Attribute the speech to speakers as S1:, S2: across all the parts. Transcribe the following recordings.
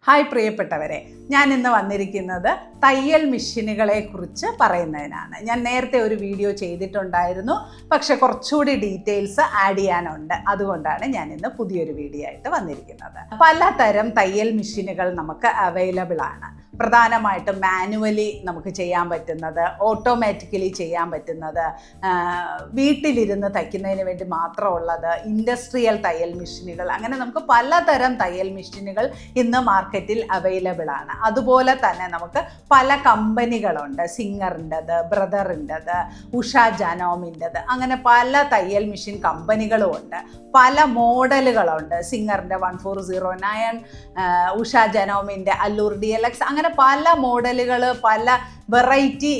S1: Hi പ്രിയപ്പെട്ടവരെ, ഞാൻ ഇന്ന് വന്നിരിക്കുന്നത് തയ്യൽ മെഷീനുകളെ കുറിച്ച് പറയുന്നതിനാണ്. ഞാൻ നേരത്തെ ഒരു വീഡിയോ ചെയ്തിട്ടുണ്ടായിരുന്നു, പക്ഷെ കുറച്ചുകൂടി ഡീറ്റെയിൽസ് ആഡ് ചെയ്യാനുണ്ട്. അതുകൊണ്ടാണ് ഞാൻ ഇന്ന് പുതിയൊരു വീഡിയോ ആയിട്ട് വന്നിരിക്കുന്നത്. പലതരം തയ്യൽ മെഷീനുകൾ നമുക്ക് അവൈലബിൾ ആണ്. പ്രധാനമായിട്ടും മാനുവലി നമുക്ക് ചെയ്യാൻ പറ്റുന്നത്, ഓട്ടോമാറ്റിക്കലി ചെയ്യാൻ പറ്റുന്നത്, വീട്ടിലിരുന്ന് തയ്ക്കുന്നതിന് വേണ്ടി മാത്രമുള്ളത്, ഇൻഡസ്ട്രിയൽ തയ്യൽ മെഷീനുകൾ, അങ്ങനെ നമുക്ക് പലതരം തയ്യൽ മെഷീനുകൾ ഇന്ന് മാർക്കറ്റിൽ അവൈലബിൾ ആണ്. അതുപോലെ തന്നെ നമുക്ക് പല കമ്പനികളുണ്ട്. സിംഗറിൻ്റെത്, ബ്രദറിൻ്റെത്, ഉഷ ജനോമിൻ്റെത്, അങ്ങനെ പല തയ്യൽ മെഷീൻ കമ്പനികളും ഉണ്ട്. പല മോഡലുകളുണ്ട്. സിംഗറിൻ്റെ 1409, ഉഷ ജനോമിൻ്റെ അല്ലൂർ DLX, അങ്ങനെ പല മോഡലുകൾ, പല വെറൈറ്റി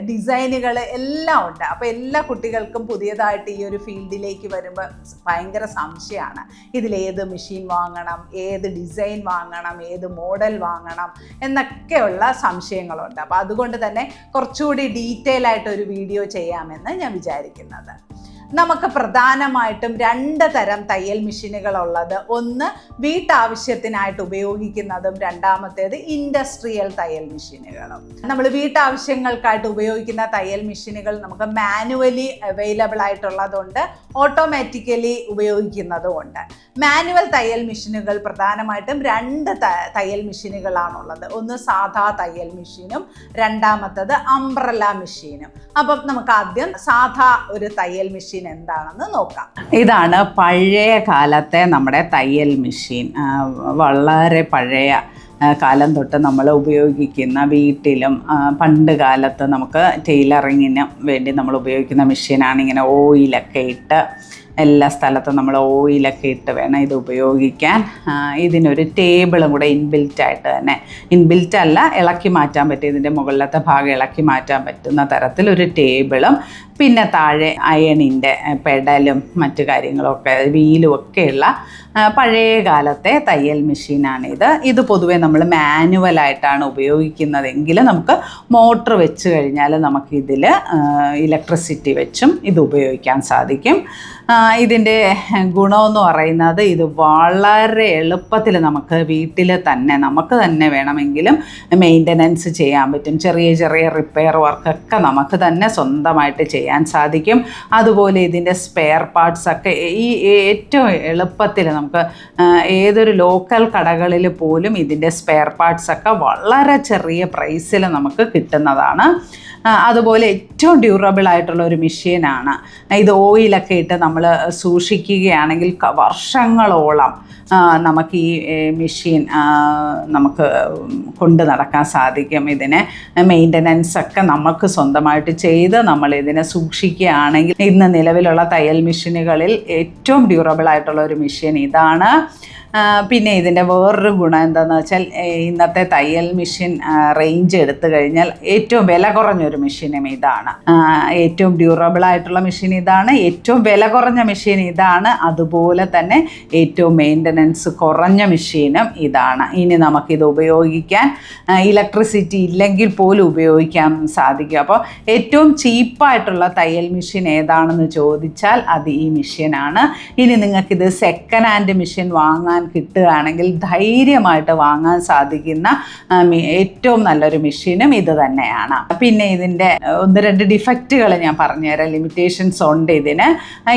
S1: ഡിസൈനുകൾ എല്ലാം ഉണ്ട്. അപ്പോൾ എല്ലാ കുട്ടികൾക്കും പുതിയതായിട്ട് ഈ ഒരു ഫീൽഡിലേക്ക് വരുമ്പോൾ ഭയങ്കര സംശയമാണ്, ഇതിലേത് മെഷീൻ വാങ്ങണം, ഏത് ഡിസൈൻ വാങ്ങണം, ഏത് മോഡൽ വാങ്ങണം എന്നൊക്കെയുള്ള സംശയങ്ങളുണ്ട്. അപ്പോൾ അതുകൊണ്ട് തന്നെ കുറച്ചുകൂടി ഡീറ്റെയിൽ ആയിട്ടൊരു വീഡിയോ ചെയ്യാമെന്ന് ഞാൻ വിചാരിക്കുന്നത്. നമുക്ക് പ്രധാനമായിട്ടും രണ്ട് തരം തയ്യൽ മെഷീനുകളുള്ളത്. ഒന്ന് വീട്ടാവശ്യത്തിനായിട്ട് ഉപയോഗിക്കുന്നതും രണ്ടാമത്തേത് ഇൻഡസ്ട്രിയൽ തയ്യൽ മെഷീനുകളും. നമ്മൾ വീട്ടാവശ്യങ്ങൾക്കായിട്ട് ഉപയോഗിക്കുന്ന തയ്യൽ മെഷീനുകൾ നമുക്ക് മാനുവലി അവൈലബിൾ ആയിട്ടുള്ളതുണ്ട്, ഓട്ടോമാറ്റിക്കലി ഉപയോഗിക്കുന്നതുമുണ്ട്. മാനുവൽ തയ്യൽ മെഷീനുകൾ പ്രധാനമായിട്ടും രണ്ട് തയ്യൽ മെഷീനുകളാണുള്ളത്. ഒന്ന് സാധാ തയ്യൽ മെഷീനും രണ്ടാമത്തത് അംബ്രല്ല മെഷീനും. അപ്പം നമുക്ക് ആദ്യം സാധാ ഒരു തയ്യൽ മെഷീൻ എന്താണെന്ന് നോക്കാം. ഇതാണ് പഴയ കാലത്തെ നമ്മുടെ തയ്യൽ മെഷീൻ. വളരെ പഴയ കാലം തൊട്ട് നമ്മൾ ഉപയോഗിക്കുന്ന, വീട്ടിലും പണ്ട് കാലത്ത് നമുക്ക് ടൈലറിങ്ങിന് വേണ്ടി നമ്മൾ ഉപയോഗിക്കുന്ന മെഷീനാണ്. ഇങ്ങനെ ഓയിലൊക്കെ ഇട്ട്, എല്ലാ സ്ഥലത്തും നമ്മൾ ഓയിലൊക്കെ ഇട്ട് വേണം ഇത് ഉപയോഗിക്കാൻ. ഇതിനൊരു ടേബിളും കൂടെ ഇൻബിൽറ്റായിട്ട് തന്നെ, ഇൻബിൽറ്റ് അല്ല, ഇളക്കി മാറ്റാൻ പറ്റും, ഇതിൻ്റെ മുകളിലത്തെ ഭാഗം ഇളക്കി മാറ്റാൻ പറ്റുന്ന തരത്തിലൊരു ടേബിളും, പിന്നെ താഴെ അയണിൻ്റെ പെഡലും മറ്റു കാര്യങ്ങളൊക്കെ, വീലും ഒക്കെയുള്ള പഴയ കാലത്തെ തയ്യൽ മെഷീനാണിത്. ഇത് പൊതുവേ നമ്മൾ മാനുവലായിട്ടാണ് ഉപയോഗിക്കുന്നതെങ്കിൽ നമുക്ക് മോട്ടർ വെച്ച് കഴിഞ്ഞാൽ നമുക്കിതിൽ ഇലക്ട്രിസിറ്റി വെച്ചും ഇത് ഉപയോഗിക്കാൻ സാധിക്കും. ഇതിൻ്റെ ഗുണമെന്ന് പറയുന്നത്, ഇത് വളരെ എളുപ്പത്തിൽ നമുക്ക് വീട്ടിൽ തന്നെ, നമുക്ക് തന്നെ വേണമെങ്കിലും മെയിൻ്റനൻസ് ചെയ്യാൻ പറ്റും. ചെറിയ ചെറിയ റിപ്പയർ വർക്കൊക്കെ നമുക്ക് തന്നെ സ്വന്തമായിട്ട് ചെയ്യാൻ സാധിക്കും. അതുപോലെ ഇതിൻ്റെ സ്പെയർ പാർട്സൊക്കെ ഈ ഏറ്റവും എളുപ്പത്തിൽ നമുക്ക് ഏതൊരു ലോക്കൽ കടകളിൽ പോലും ഇതിൻ്റെ സ്പെയർ പാർട്സൊക്കെ വളരെ ചെറിയ പ്രൈസിൽ നമുക്ക് കിട്ടുന്നതാണ്. അതുപോലെ ഏറ്റവും ഡ്യൂറബിൾ ആയിട്ടുള്ള ഒരു മെഷീനാണ് ഇത്. ഓയിലൊക്കെ ഇട്ട് നമ്മൾ സൂക്ഷിക്കുകയാണെങ്കിൽ വർഷങ്ങളോളം നമുക്ക് ഈ മെഷീൻ നമുക്ക് കൊണ്ട് നടക്കാൻ സാധിക്കും. ഇതിനെ മെയിൻ്റനൻസൊക്കെ നമുക്ക് സ്വന്തമായിട്ട് ചെയ്ത് നമ്മൾ ഇതിനെ സൂക്ഷിക്കുകയാണെങ്കിൽ, ഇന്ന് നിലവിലുള്ള തയ്യൽ മെഷീനുകളിൽ ഏറ്റവും ഡ്യൂറബിൾ ആയിട്ടുള്ള ഒരു മെഷീൻ ഇതാണ്. പിന്നെ ഇതിൻ്റെ വേറൊരു ഗുണം എന്താണെന്ന് വെച്ചാൽ, ഇന്നത്തെ തയ്യൽ മെഷീൻ റേഞ്ച് എടുത്തു കഴിഞ്ഞാൽ ഏറ്റവും വില കുറഞ്ഞൊരു മെഷീനും ഇതാണ്. ഏറ്റവും ഡ്യൂറബിൾ ആയിട്ടുള്ള മെഷീൻ ഇതാണ്, ഏറ്റവും വില കുറഞ്ഞ മെഷീൻ ഇതാണ്, അതുപോലെ തന്നെ ഏറ്റവും മെയിൻ്റനൻസ് കുറഞ്ഞ മെഷീനും ഇതാണ്. ഇനി നമുക്കിത് ഉപയോഗിക്കാൻ ഇലക്ട്രിസിറ്റി ഇല്ലെങ്കിൽ പോലും ഉപയോഗിക്കാൻ സാധിക്കും. അപ്പോൾ ഏറ്റവും ചീപ്പായിട്ടുള്ള തയ്യൽ മെഷീൻ ഏതാണെന്ന് ചോദിച്ചാൽ അത് ഈ മെഷീനാണ്. ഇനി നിങ്ങൾക്കിത് സെക്കൻഡ് ഹാൻഡ് മെഷീൻ വാങ്ങാൻ കിട്ടുകയാണെങ്കിൽ ധൈര്യമായിട്ട് വാങ്ങാൻ സാധിക്കുന്ന ഏറ്റവും നല്ലൊരു മെഷീനും ഇത് തന്നെയാണ്. പിന്നെ ഇതിൻ്റെ ഒന്ന് രണ്ട് ഡിഫക്റ്റുകൾ ഞാൻ പറഞ്ഞുതരാം, ലിമിറ്റേഷൻസ് ഉണ്ട്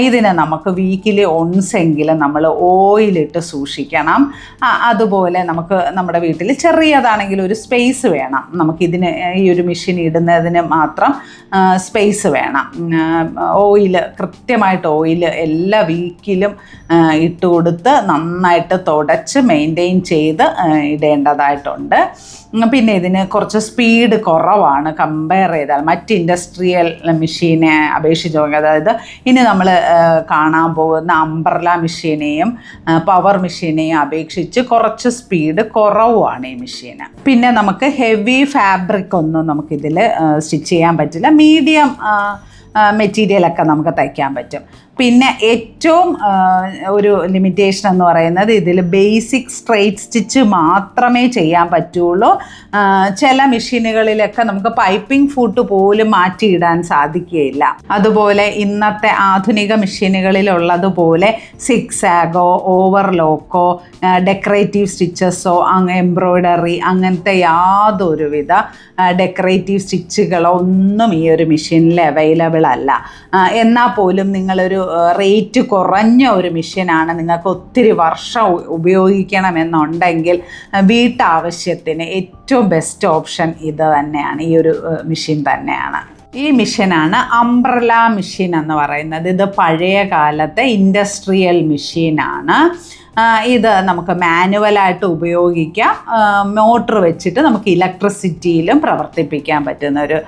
S1: ഇതിന് നമുക്ക് വീക്കിലി ഒൺസ് എങ്കിലും നമ്മൾ ഓയിലിട്ട് സൂക്ഷിക്കണം. അതുപോലെ നമുക്ക് നമ്മുടെ വീട്ടിൽ ചെറിയതാണെങ്കിൽ ഒരു സ്പേസ് വേണം. നമുക്കിതിന് ഈ ഒരു മെഷീൻ ഇടുന്നതിന് മാത്രം സ്പേസ് വേണം. കൃത്യമായിട്ട് ഓയിൽ എല്ലാ വീക്കിലും ഇട്ട് കൊടുത്ത് നന്നായിട്ട് തുടച്ച് മെയിൻറ്റെയിൻ ചെയ്ത് ഇടേണ്ടതായിട്ടുണ്ട്. പിന്നെ ഇതിന് കുറച്ച് സ്പീഡ് കുറവാണ് കമ്പയർ ചെയ്താൽ മറ്റ് ഇൻഡസ്ട്രിയൽ മെഷീനെ അപേക്ഷിച്ച്. അതായത് ഇനി നമ്മൾ കാണാൻ പോകുന്ന അംബ്രല്ല മെഷീനെയും പവർ മെഷീനെയും അപേക്ഷിച്ച് കുറച്ച് സ്പീഡ് കുറവാണ് ഈ മെഷീന്. പിന്നെ നമുക്ക് ഹെവി ഫാബ്രിക് ഒന്നും നമുക്കിതിൽ സ്റ്റിച്ച് ചെയ്യാൻ പറ്റില്ല. മീഡിയം മെറ്റീരിയലൊക്കെ നമുക്ക് തയ്ക്കാൻ പറ്റും. പിന്നെ ഏറ്റവും ഒരു ലിമിറ്റേഷൻ എന്ന് പറയുന്നത് ഇതിൽ ബേസിക് സ്ട്രെയിറ്റ് സ്റ്റിച്ച് മാത്രമേ ചെയ്യാൻ പറ്റുള്ളൂ. ചില മെഷീനുകളിലൊക്കെ നമുക്ക് പൈപ്പിംഗ് ഫൂട്ട് പോലും മാറ്റിയിടാൻ സാധിക്കുകയില്ല. അതുപോലെ ഇന്നത്തെ ആധുനിക മെഷീനുകളിലുള്ളതുപോലെ സിക്സാഗോ, ഓവർലോക്കോ, ഡെക്കറേറ്റീവ് സ്റ്റിച്ചസോ എംബ്രോയ്ഡറി അങ്ങനത്തെ യാതൊരുവിധ ഡെക്കറേറ്റീവ് സ്റ്റിച്ചുകളോ ഒന്നും ഈ ഒരു മെഷീനിൽ അവൈലബിൾ അല്ല. എന്നാൽ പോലും നിങ്ങളൊരു റേറ്റ് കുറഞ്ഞ ഒരു മെഷീനാണ്, നിങ്ങൾക്ക് ഒത്തിരി വർഷം ഉപയോഗിക്കണമെന്നുണ്ടെങ്കിൽ വീട്ടാവശ്യത്തിന് ഏറ്റവും ബെസ്റ്റ് ഓപ്ഷൻ ഇത് തന്നെയാണ്, ഈ ഒരു മെഷീൻ തന്നെയാണ്. ഈ മെഷീനാണ് അംബ്രല മെഷീൻ എന്ന് പറയുന്നത്. ഇത് പഴയ കാലത്തെ ഇൻഡസ്ട്രിയൽ മെഷീനാണ്. ഇത് നമുക്ക് മാനുവലായിട്ട് ഉപയോഗിക്കാം. മോട്ടർ വെച്ചിട്ട് നമുക്ക് ഇലക്ട്രിസിറ്റിയിലും പ്രവർത്തിപ്പിക്കാൻ പറ്റുന്ന ഒരു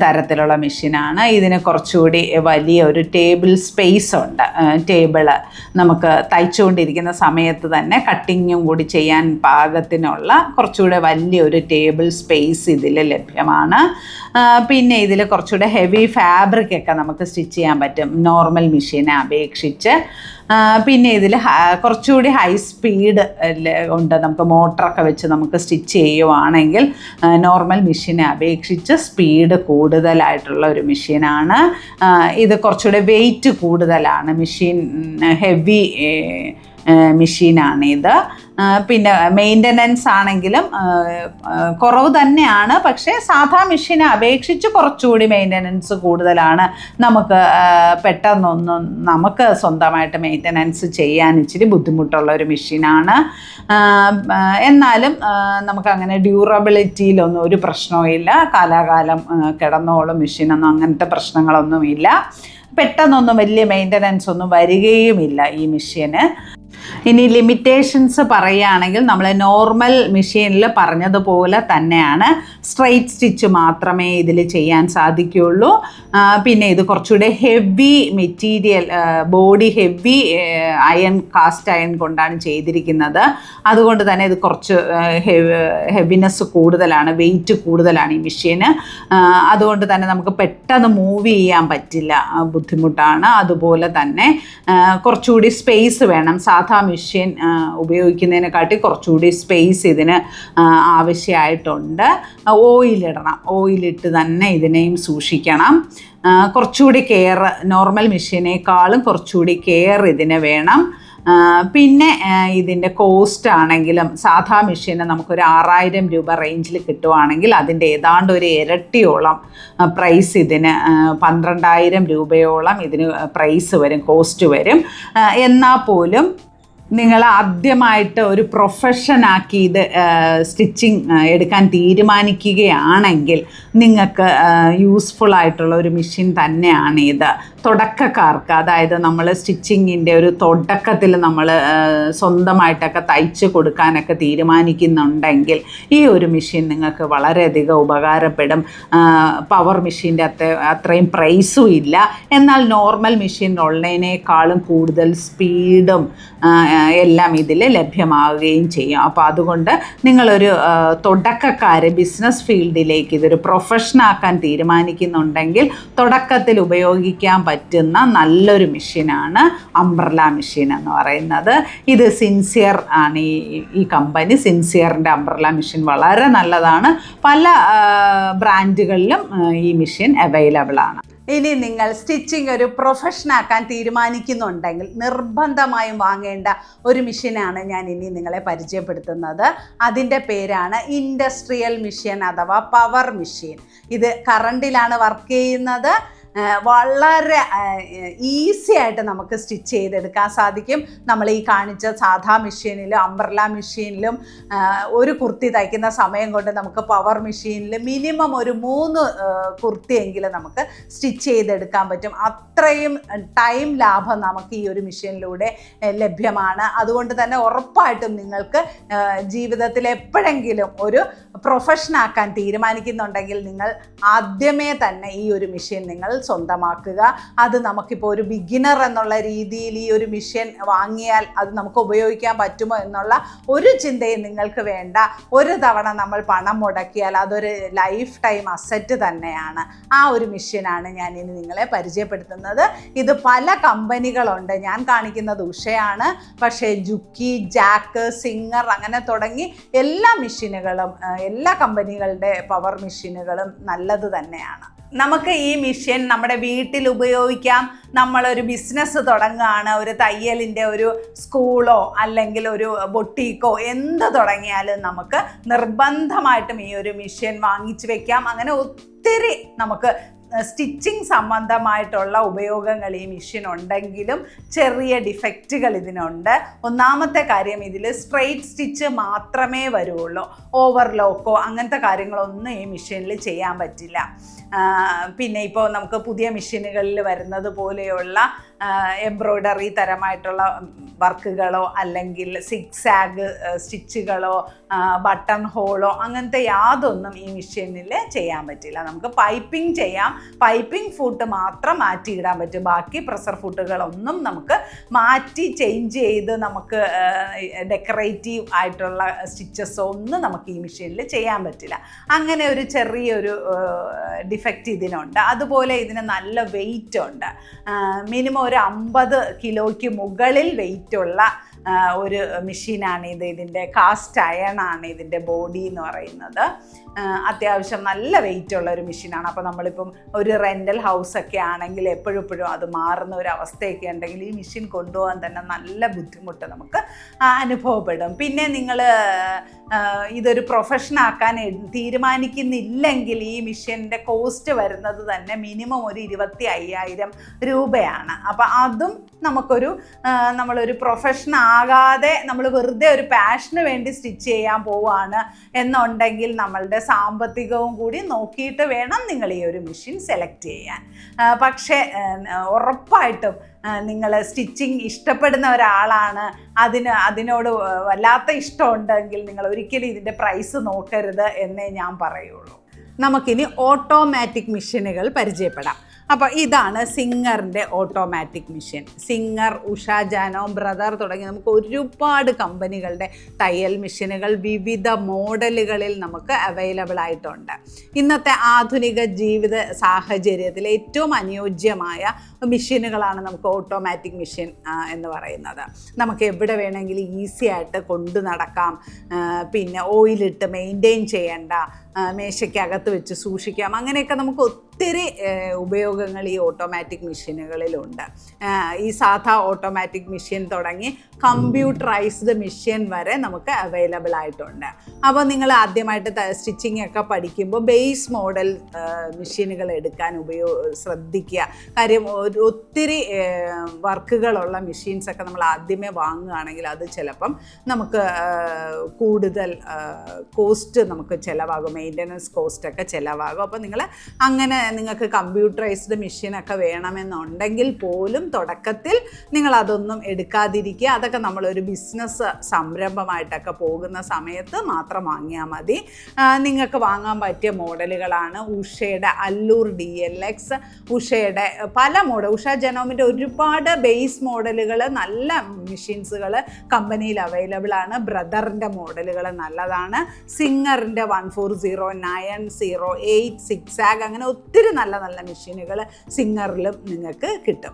S1: തരത്തിലുള്ള മെഷീനാണ്. ഇതിന് കുറച്ചുകൂടി വലിയ ഒരു ടേബിൾ സ്പേസ് ഉണ്ട്. ടേബിള് നമുക്ക് തയ്ച്ചുകൊണ്ടിരിക്കുന്ന സമയത്ത് തന്നെ കട്ടിങ്ങും കൂടി ചെയ്യാൻ പാകത്തിനുള്ള കുറച്ചുകൂടെ വലിയൊരു ടേബിൾ സ്പേസ് ഇതിൽ ലഭ്യമാണ്. പിന്നെ ഇതിൽ കുറച്ചുകൂടെ ഹെവി ഫാബ്രിക് ഒക്കെ നമുക്ക് സ്റ്റിച്ച് ചെയ്യാൻ പറ്റും നോർമൽ മെഷീനെ അപേക്ഷിച്ച്. പിന്നെ ഇതിൽ കുറച്ചുകൂടി ഹൈ സ്പീഡ് ഉണ്ട്. നമുക്ക് മോട്ടറൊക്കെ വെച്ച് നമുക്ക് സ്റ്റിച്ച് ചെയ്യുവാണെങ്കിൽ നോർമൽ മെഷീനെ അപേക്ഷിച്ച് സ്പീഡ് കൂടുതലായിട്ടുള്ള ഒരു മെഷീനാണ്. ഇത് കുറച്ചുകൂടെ വെയിറ്റ് കൂടുതലാണ്. മെഷീൻ ഹെവി മെഷീനാണിത്. പിന്നെ മെയിൻ്റനൻസ് ആണെങ്കിലും കുറവ് തന്നെയാണ്, പക്ഷേ സാധാ മെഷീനെ അപേക്ഷിച്ച് കുറച്ചുകൂടി മെയിൻ്റനൻസ് കൂടുതലാണ്. നമുക്ക് പെട്ടെന്നൊന്നും നമുക്ക് സ്വന്തമായിട്ട് മെയിൻ്റനൻസ് ചെയ്യാൻ ഇച്ചിരി ബുദ്ധിമുട്ടുള്ള ഒരു മെഷീനാണ്. എന്നാലും നമുക്കങ്ങനെ ഡ്യൂറബിലിറ്റിയിലൊന്നും ഒരു പ്രശ്നവും ഇല്ല. കാലാകാലം കിടന്നോളും മെഷീനൊന്നും, അങ്ങനത്തെ പ്രശ്നങ്ങളൊന്നുമില്ല. പെട്ടെന്നൊന്നും വലിയ മെയിൻ്റനൻസ് ഒന്നും വരികയുമില്ല ഈ മെഷീന്. ഇനി ലിമിറ്റേഷൻസ് പറയുകയാണെങ്കിൽ നമ്മൾ നോർമൽ മെഷീനിൽ പറഞ്ഞതുപോലെ തന്നെയാണ്. സ്ട്രെയിറ്റ് സ്റ്റിച്ച് മാത്രമേ ഇതിൽ ചെയ്യാൻ സാധിക്കുകയുള്ളൂ. പിന്നെ ഇത് കുറച്ചുകൂടെ heavy material, body heavy iron, cast iron കൊണ്ടാണ് ചെയ്തിരിക്കുന്നത്. അതുകൊണ്ട് തന്നെ ഇത് കുറച്ച് ഹെവിനെസ് കൂടുതലാണ്, വെയിറ്റ് കൂടുതലാണ് ഈ മെഷീന്. അതുകൊണ്ട് തന്നെ നമുക്ക് പെട്ടെന്ന് മൂവ് ചെയ്യാൻ പറ്റില്ല, ബുദ്ധിമുട്ടാണ്. അതുപോലെ തന്നെ കുറച്ചുകൂടി സ്പേസ് വേണം. സാധാ മെഷീൻ ഉപയോഗിക്കുന്നതിനെക്കാട്ടി കുറച്ചുകൂടി സ്പേസ് ഇതിന് ആവശ്യമായിട്ടുണ്ട്. ഓയിലിടണം, ഓയിലിട്ട് തന്നെ ഇതിനെയും സൂക്ഷിക്കണം. കുറച്ചുകൂടി കെയർ, നോർമൽ മെഷീനേക്കാളും കുറച്ചുകൂടി കെയർ ഇതിന് വേണം. പിന്നെ ഇതിൻ്റെ കോസ്റ്റ് ആണെങ്കിലും സാധാ മെഷീന് നമുക്കൊരു 6000 രൂപ റേഞ്ചിൽ കിട്ടുവാണെങ്കിൽ അതിൻ്റെ ഏതാണ്ട് ഒരു ഇരട്ടിയോളം പ്രൈസ് ഇതിന്, 12000 രൂപയോളം ഇതിന് പ്രൈസ് വരും, കോസ്റ്റ് വരും. എന്നാൽ പോലും നിങ്ങൾ ആദ്യമായിട്ട് ഒരു പ്രൊഫഷനാക്കി ഇത് സ്റ്റിച്ചിങ് എടുക്കാൻ തീരുമാനിക്കുകയാണെങ്കിൽ നിങ്ങൾക്ക് യൂസ്ഫുൾ ആയിട്ടുള്ള ഒരു മെഷീൻ തന്നെയാണ് ഇത്. തുടക്കക്കാർക്ക്, അതായത് നമ്മൾ സ്റ്റിച്ചിങ്ങിൻ്റെ ഒരു തുടക്കത്തിൽ നമ്മൾ സ്വന്തമായിട്ടൊക്കെ തയ്ച്ച് കൊടുക്കാനൊക്കെ തീരുമാനിക്കുന്നുണ്ടെങ്കിൽ ഈ ഒരു മെഷീൻ നിങ്ങൾക്ക് വളരെയധികം ഉപകാരപ്പെടും. പവർ മെഷീൻ്റെ അത്രയും പ്രൈസും ഇല്ല, എന്നാൽ നോർമൽ മെഷീൻ ഉള്ളതിനേക്കാളും കൂടുതൽ സ്പീഡും എല്ലാം ഇതിൽ ലഭ്യമാവുകയും ചെയ്യും. അപ്പോൾ അതുകൊണ്ട് നിങ്ങളൊരു തുടക്കക്കാർ ബിസിനസ് ഫീൽഡിലേക്ക് ഇതൊരു പ്രൊഫഷനാക്കാൻ തീരുമാനിക്കുന്നുണ്ടെങ്കിൽ തുടക്കത്തിൽ ഉപയോഗിക്കാൻ പറ്റുന്ന നല്ലൊരു മെഷീനാണ് അംബ്രല മെഷീൻ എന്ന് പറയുന്നത്. ഇത് സിൻസിയർ ആണ് ഈ കമ്പനി. സിൻസിയറിൻ്റെ അംബ്രല മെഷീൻ വളരെ നല്ലതാണ്. പല ബ്രാൻഡുകളിലും ഈ മെഷീൻ അവൈലബിൾ ആണ്. ഇനി നിങ്ങൾ സ്റ്റിച്ചിങ് ഒരു പ്രൊഫഷനാക്കാൻ തീരുമാനിക്കുന്നുണ്ടെങ്കിൽ നിർബന്ധമായും വാങ്ങേണ്ട ഒരു മെഷീനാണ് ഞാൻ ഇനി നിങ്ങളെ പരിചയപ്പെടുത്തുന്നത്. അതിൻ്റെ പേരാണ് ഇൻഡസ്ട്രിയൽ മെഷീൻ അഥവാ പവർ മെഷീൻ. ഇത് കറണ്ടിലാണ് വർക്ക് ചെയ്യുന്നത്. വളരെ ഈസി ആയിട്ട് നമുക്ക് സ്റ്റിച്ച് ചെയ്തെടുക്കാൻ സാധിക്കും. നമ്മൾ ഈ കാണിച്ച സാധാ മെഷീനിലും അംബ്രല മെഷീനിലും ഒരു കുർത്തി തയ്ക്കുന്ന സമയം കൊണ്ട് നമുക്ക് പവർ മെഷീനിൽ മിനിമം ഒരു 3 കുർത്തിയെങ്കിലും നമുക്ക് സ്റ്റിച്ച് ചെയ്തെടുക്കാൻ പറ്റും. അത്രയും ടൈം ലാഭം നമുക്ക് ഈ ഒരു മെഷീനിലൂടെ ലഭ്യമാണ്. അതുകൊണ്ട് തന്നെ ഉറപ്പായിട്ടും നിങ്ങൾക്ക് ജീവിതത്തിൽ എപ്പോഴെങ്കിലും ഒരു പ്രൊഫഷനാക്കാൻ തീരുമാനിക്കുന്നുണ്ടെങ്കിൽ നിങ്ങൾ ആദ്യമേ തന്നെ ഈ ഒരു മെഷീൻ നിങ്ങൾ സ്വന്തമാക്കുക. അത് നമുക്കിപ്പോൾ ഒരു ബിഗിനർ എന്നുള്ള രീതിയിൽ ഈ ഒരു മെഷീൻ വാങ്ങിയാൽ അത് നമുക്ക് ഉപയോഗിക്കാൻ പറ്റുമോ എന്നുള്ള ഒരു ചിന്തയും നിങ്ങൾക്ക് വേണ്ട. ഒരു തവണ നമ്മൾ പണം മുടക്കിയാൽ അതൊരു ലൈഫ് ടൈം അസറ്റ് തന്നെയാണ്. ആ ഒരു മെഷീനാണ് ഞാൻ ഇനി നിങ്ങളെ പരിചയപ്പെടുത്തുന്നത്. ഇത് പല കമ്പനികളുണ്ട്. ഞാൻ കാണിക്കുന്നത് ഉഷയാണ്, പക്ഷേ ജുക്കി, ജാക്ക്, സിംഗർ അങ്ങനെ തുടങ്ങി എല്ലാ മെഷീനുകളും, എല്ലാ കമ്പനികളുടെ പവർ മെഷീനുകളും നല്ലത് തന്നെയാണ്. നമുക്ക് ഈ മെഷീൻ നമ്മുടെ വീട്ടിൽ ഉപയോഗിക്കാം. നമ്മളൊരു ബിസിനസ് തുടങ്ങുകയാണ്, ഒരു തയ്യലിൻ്റെ ഒരു സ്കൂളോ അല്ലെങ്കിൽ ഒരു ബൊട്ടീക്കോ എന്ത് തുടങ്ങിയാലും നമുക്ക് നിർബന്ധമായിട്ടും ഈ ഒരു മെഷീൻ വാങ്ങിച്ചു വെക്കാം. അങ്ങനെ ഒത്തിരി നമുക്ക് സ്റ്റിച്ചിങ് സംബന്ധമായിട്ടുള്ള ഉപയോഗങ്ങൾ ഈ മെഷീൻ ഉണ്ടെങ്കിലും ചെറിയ ഡിഫക്റ്റുകൾ ഇതിനുണ്ട്. ഒന്നാമത്തെ കാര്യം, ഇതിൽ സ്ട്രെയിറ്റ് സ്റ്റിച്ച് മാത്രമേ വരുള്ളൂ. ഓവർലോക്കോ അങ്ങനത്തെ കാര്യങ്ങളൊന്നും ഈ മെഷീനിൽ ചെയ്യാൻ പറ്റില്ല. പിന്നെ ഇപ്പോൾ നമുക്ക് പുതിയ മെഷീനുകളിൽ വരുന്നത് പോലെയുള്ള എംബ്രോയ്ഡറി തരമായിട്ടുള്ള വർക്കുകളോ അല്ലെങ്കിൽ സിക്സാഗ് സ്റ്റിച്ചുകളോ ബട്ടൺ ഹോളോ അങ്ങനത്തെ യാതൊന്നും ഈ മെഷീനിൽ ചെയ്യാൻ പറ്റില്ല. നമുക്ക് പൈപ്പിംഗ് ചെയ്യാം. പൈപ്പിംഗ് ഫൂട്ട് മാത്രം മാറ്റിയിടാൻ പറ്റും. ബാക്കി പ്രഷർ ഫൂട്ടുകളൊന്നും നമുക്ക് മാറ്റി ചേഞ്ച് ചെയ്ത് നമുക്ക് ഡെക്കറേറ്റീവ് ആയിട്ടുള്ള സ്റ്റിച്ചസോ ഒന്നും നമുക്ക് ഈ മെഷീനിൽ ചെയ്യാൻ പറ്റില്ല. അങ്ങനെ ഒരു ചെറിയൊരു ഡിഫക്റ്റ് ഇതിനുണ്ട്. അതുപോലെ ഇതിന് നല്ല വെയിറ്റ് ഉണ്ട്. മിനിമം ഒരു 50 കിലോയ്ക്ക് മുകളിൽ വെയിറ്റുള്ള ഒരു മെഷീനാണിത്. ഇതിൻ്റെ കാസ്റ്റ് അയണാണ് ഇതിൻ്റെ ബോഡി എന്ന് പറയുന്നത്. അത്യാവശ്യം നല്ല വെയിറ്റ് ഉള്ള ഒരു മെഷീനാണ്. അപ്പോൾ നമ്മളിപ്പം ഒരു റെൻ്റൽ ഹൗസൊക്കെ ആണെങ്കിൽ എപ്പോഴും അത് മാറുന്ന ഒരു അവസ്ഥയൊക്കെ ഉണ്ടെങ്കിൽ ഈ മെഷീൻ കൊണ്ടുപോകാൻ തന്നെ നല്ല ബുദ്ധിമുട്ട് നമുക്ക് അനുഭവപ്പെടും. പിന്നെ നിങ്ങൾ ഇതൊരു പ്രൊഫഷനാക്കാൻ തീരുമാനിക്കുന്നില്ലെങ്കിൽ ഈ മെഷീൻ്റെ കോസ്റ്റ് വരുന്നത് തന്നെ മിനിമം ഒരു 25,000 രൂപയാണ്. അപ്പോൾ അതും നമ്മളൊരു പ്രൊഫഷൻ ആകാതെ നമ്മൾ വെറുതെ ഒരു പാഷന് വേണ്ടി സ്റ്റിച്ച് ചെയ്യാൻ പോവുകയാണ് എന്നുണ്ടെങ്കിൽ നമ്മളുടെ സാമ്പത്തികവും കൂടി നോക്കിയിട്ട് വേണം നിങ്ങൾ ഈ ഒരു മെഷീൻ സെലക്ട് ചെയ്യാൻ. പക്ഷേ ഉറപ്പായിട്ടും നിങ്ങൾ സ്റ്റിച്ചിങ് ഇഷ്ടപ്പെടുന്ന ഒരാളാണ്, അതിനോട് വല്ലാത്ത ഇഷ്ടമുണ്ടെങ്കിൽ നിങ്ങൾ ഒരിക്കലും ഇതിൻ്റെ പ്രൈസ് നോക്കരുത് എന്നേ ഞാൻ പറയുള്ളൂ. നമുക്കിനി ഓട്ടോമാറ്റിക് മെഷീനുകൾ പരിചയപ്പെടാം. അപ്പോൾ ഇതാണ് സിംഗറിൻ്റെ automatic machine. Singer, Usha, Janome, Brother തുടങ്ങി നമുക്ക് ഒരുപാട് കമ്പനികളുടെ തയ്യൽ മെഷീനുകൾ വിവിധ മോഡലുകളിൽ നമുക്ക് അവൈലബിൾ ആയിട്ടുണ്ട്. ഇന്നത്തെ ആധുനിക ജീവിത സാഹചര്യത്തിൽ ഏറ്റവും അനുയോജ്യമായ മെഷീനുകളാണ് നമുക്ക് ഓട്ടോമാറ്റിക് മെഷീൻ എന്ന് പറയുന്നത്. നമുക്ക് എവിടെ വേണമെങ്കിലും ഈസി ആയിട്ട് കൊണ്ടു നടക്കാം. പിന്നെ ഓയിലിട്ട് മെയിൻറ്റെയിൻ ചെയ്യേണ്ട, മേശയ്ക്കകത്ത് വെച്ച് സൂക്ഷിക്കാം. അങ്ങനെയൊക്കെ നമുക്ക് ഒത്തിരി ഉപയോഗങ്ങൾ ഈ ഓട്ടോമാറ്റിക് മെഷീനുകളിലുണ്ട്. ഈ സാധാ ഓട്ടോമാറ്റിക് മെഷീൻ തുടങ്ങി കമ്പ്യൂട്ടറൈസ്ഡ് മെഷീൻ വരെ നമുക്ക് അവൈലബിൾ ആയിട്ടുണ്ട്. അപ്പോൾ നിങ്ങൾ ആദ്യമായിട്ട് സ്റ്റിച്ചിങ് ഒക്കെ പഠിക്കുമ്പോൾ ബേസ് മോഡൽ മെഷീനുകൾ എടുക്കാൻ ശ്രദ്ധിക്കുക. കാര്യം ഒത്തിരി വർക്കുകളുള്ള മെഷീൻസൊക്കെ നമ്മൾ ആദ്യമേ വാങ്ങുകയാണെങ്കിൽ അത് ചിലപ്പം നമുക്ക് കൂടുതൽ കോസ്റ്റ് നമുക്ക് ചിലവാകും, മെയിൻ്റനൻസ് കോസ്റ്റൊക്കെ ചിലവാകും. അപ്പോൾ നിങ്ങൾക്ക് കമ്പ്യൂട്ടറൈസ്ഡ് മെഷീനൊക്കെ വേണമെന്നുണ്ടെങ്കിൽ പോലും തുടക്കത്തിൽ നിങ്ങളതൊന്നും എടുക്കാതിരിക്കുക. അതൊക്കെ നമ്മളൊരു ബിസിനസ് സംരംഭമായിട്ടൊക്കെ പോകുന്ന സമയത്ത് മാത്രം വാങ്ങിയാൽ മതി. നിങ്ങൾക്ക് വാങ്ങാൻ പറ്റിയ മോഡലുകളാണ് ഉഷയുടെ അല്ലൂർ DLX, ഉഷയുടെ പല ഉഷ ജനോമിൻ്റെ ഒരുപാട് ബേസ് മോഡലുകൾ, നല്ല മെഷീൻസുകൾ കമ്പനിയിൽ അവൈലബിൾ ആണ്. ബ്രദറിൻ്റെ മോഡലുകൾ നല്ലതാണ്. സിംഗറിൻ്റെ 14090, 6 അങ്ങനെ ഒത്തിരി നല്ല നല്ല മെഷീനുകൾ സിംഗറിലും നിങ്ങൾക്ക് കിട്ടും.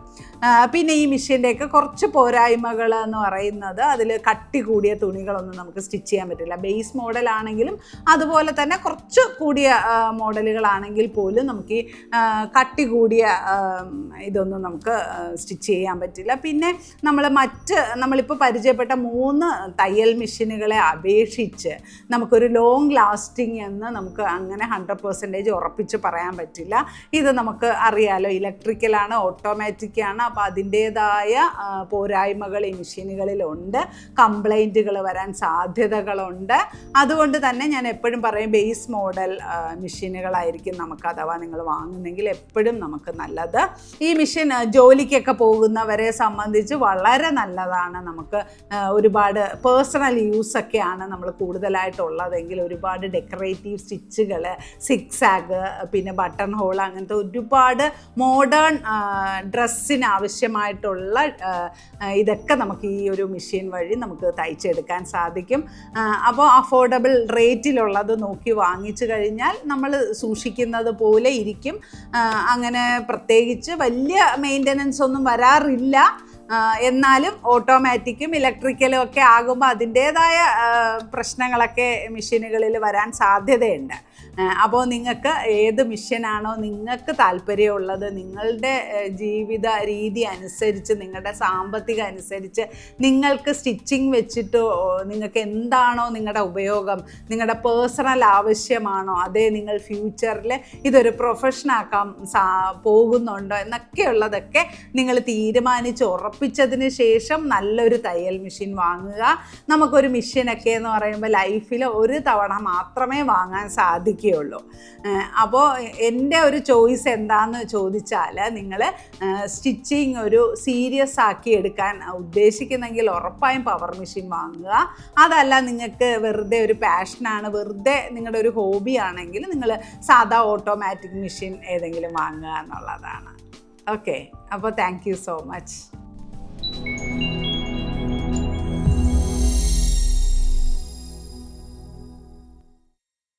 S1: പിന്നെ ഈ മെഷീൻ്റെയൊക്കെ കുറച്ച് പോരായ്മകൾ എന്ന് പറയുന്നത് അതിൽ കട്ടി കൂടിയ തുണികളൊന്നും നമുക്ക് സ്റ്റിച്ച് ചെയ്യാൻ പറ്റില്ല. ബേസ് മോഡലാണെങ്കിലും അതുപോലെ തന്നെ കുറച്ച് കൂടിയ മോഡലുകളാണെങ്കിൽ പോലും നമുക്ക് ഈ കട്ടി കൂടിയ ഇതൊന്നും നമുക്ക് സ്റ്റിച്ച് ചെയ്യാൻ പറ്റില്ല. പിന്നെ നമ്മളിപ്പോൾ പരിചയപ്പെട്ട 3 തയ്യൽ മെഷീനുകളെ അപേക്ഷിച്ച് നമുക്കൊരു ലോങ് ലാസ്റ്റിംഗ് എന്ന് നമുക്ക് അങ്ങനെ 100% ഉറപ്പിച്ച് പറയാൻ പറ്റില്ല. ഇത് നമുക്ക് അറിയാലോ, ഇലക്ട്രിക്കലാണ്, ഓട്ടോമാറ്റിക്കാണ്. അപ്പോൾ അതിൻ്റേതായ പോരായ്മകൾ ഈ മെഷീനുകളിലുണ്ട്. കംപ്ലൈൻറ്റുകൾ വരാൻ സാധ്യതകളുണ്ട്. അതുകൊണ്ട് തന്നെ ഞാൻ എപ്പോഴും പറയും ബേസ് മോഡൽ മെഷീനുകളായിരിക്കും നമുക്ക്, അഥവാ നിങ്ങൾ വാങ്ങുന്നെങ്കിൽ എപ്പോഴും നമുക്ക് നല്ലത്. ഈ മെഷീൻ ജോലിക്കൊക്കെ പോകുന്നവരെ സംബന്ധിച്ച് വളരെ നല്ലതാണ്. നമുക്ക് ഒരുപാട് പേഴ്സണൽ യൂസൊക്കെയാണ് നമ്മൾ കൂടുതലായിട്ടുള്ളതെങ്കിൽ ഒരുപാട് ഡെക്കറേറ്റീവ് സ്റ്റിച്ചുകൾ, സിക്സാഗ്, പിന്നെ ബട്ടൺ ഹോൾ അങ്ങനത്തെ ഒരുപാട് മോഡേൺ ഡ്രസ്സിന് ആവശ്യമായിട്ടുള്ള ഇതൊക്കെ നമുക്ക് ഈ ഒരു മെഷീൻ വഴി നമുക്ക് തയ്ച്ചെടുക്കാൻ സാധിക്കും. അപ്പോൾ അഫോർഡബിൾ റേറ്റിലുള്ളത് നോക്കി വാങ്ങിച്ചു കഴിഞ്ഞാൽ നമ്മൾ സൂക്ഷിക്കുന്നത് പോലെ ഇരിക്കും. അങ്ങനെ പ്രത്യേകിച്ച് വലിയ മെയിൻ്റനൻസ് ഒന്നും വരാറില്ല. എന്നാലും ഓട്ടോമാറ്റിക്കും ഇലക്ട്രിക്കലും ഒക്കെ ആകുമ്പോൾ അതിൻ്റേതായ പ്രശ്നങ്ങളൊക്കെ മെഷീനുകളിൽ വരാൻ സാധ്യതയുണ്ട്. അപ്പോൾ നിങ്ങൾക്ക് ഏത് മെഷീനാണോ നിങ്ങൾക്ക് താല്പര്യമുള്ളത്, നിങ്ങളുടെ ജീവിത രീതി അനുസരിച്ച്, നിങ്ങളുടെ സാമ്പത്തികം അനുസരിച്ച്, നിങ്ങൾക്ക് സ്റ്റിച്ചിങ് വെച്ചിട്ട് നിങ്ങൾക്ക് എന്താണോ നിങ്ങളുടെ ഉപയോഗം, നിങ്ങളുടെ പേഴ്സണൽ ആവശ്യമാണോ, അതേ നിങ്ങൾ ഫ്യൂച്ചറിൽ ഇതൊരു പ്രൊഫഷനാക്കാൻ പോകുന്നുണ്ടോ എന്നൊക്കെയുള്ളതൊക്കെ നിങ്ങൾ തീരുമാനിച്ച് ഉറപ്പിച്ചതിന് ശേഷം നല്ലൊരു തയ്യൽ മെഷീൻ വാങ്ങുക. നമുക്കൊരു മെഷീനൊക്കെ എന്ന് പറയുമ്പോൾ ലൈഫിൽ ഒരു തവണ മാത്രമേ വാങ്ങാൻ സാധിക്കൂ. അപ്പോൾ എൻ്റെ ഒരു ചോയ്സ് എന്താണെന്ന് ചോദിച്ചാൽ, നിങ്ങൾ സ്റ്റിച്ചിങ് ഒരു സീരിയസ് ആക്കി എടുക്കാൻ ഉദ്ദേശിക്കുന്നെങ്കിൽ ഉറപ്പായും പവർ മെഷീൻ വാങ്ങുക. അതല്ല നിങ്ങൾക്ക് വെറുതെ ഒരു പാഷനാണ്, വെറുതെ നിങ്ങളുടെ ഒരു ഹോബി ആണെങ്കിൽ നിങ്ങൾ സാധാ ഓട്ടോമാറ്റിക് മെഷീൻ ഏതെങ്കിലും വാങ്ങുക എന്നുള്ളതാണ്. ഓക്കെ, അപ്പോൾ താങ്ക് യു സോ മച്ച്.